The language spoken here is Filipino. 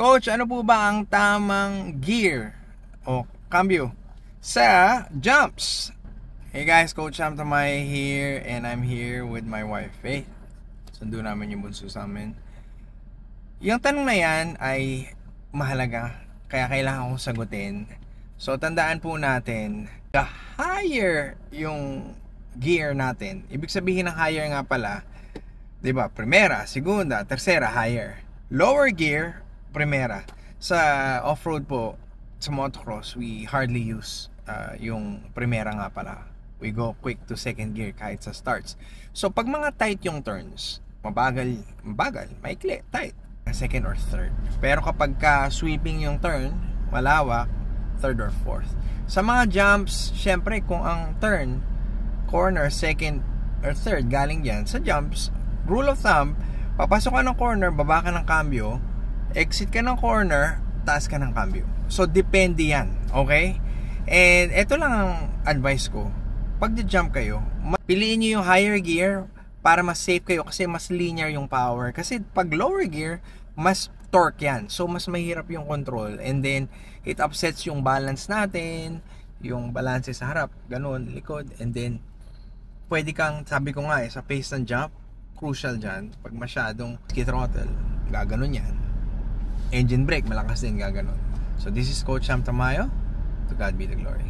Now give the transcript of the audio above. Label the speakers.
Speaker 1: Coach, ano po ba ang tamang gear o cambio sa jumps? Hey guys, Coach Sam Tamay here, and I'm here with my wife, Faith. Sundo namin yung bunso sa amin. Yung tanong na yan ay mahalaga, kaya kailangan kong sagutin. So tandaan po natin, the higher yung gear natin, ibig sabihin ng higher nga pala, diba? Primera, segunda, tercera, higher. Lower gear, primera. Sa off-road po, sa motocross, we hardly use yung primera nga pala. We go quick to second gear kahit sa starts. So pag mga tight yung turns, mabagal, maikli, tight, second or third. Pero kapag ka sweeping yung turn, malawak, third or fourth. Sa mga jumps, syempre kung ang turn, corner, second or third, galing dyan, sa jumps, rule of thumb, papasok ka ng corner, baba ka ng cambio, exit ka ng corner, taas ka ng cambio. So depende yan, okay? And ito lang ang advice ko. Pag jump kayo, piliin nyo yung higher gear para mas safe kayo kasi mas linear yung power. Kasi pag lower gear, mas torque yan. So mas mahirap yung control. And then it upsets yung balance natin, yung balance sa harap, ganun, likod. And then pwede kang, sabi ko nga sa pace ng jump, crucial dyan. Pag masyadong ski throttle, gaganon yan. Engine brake, malakas din, gaganon. So this is Coach Sam Tamayo. To God be the glory.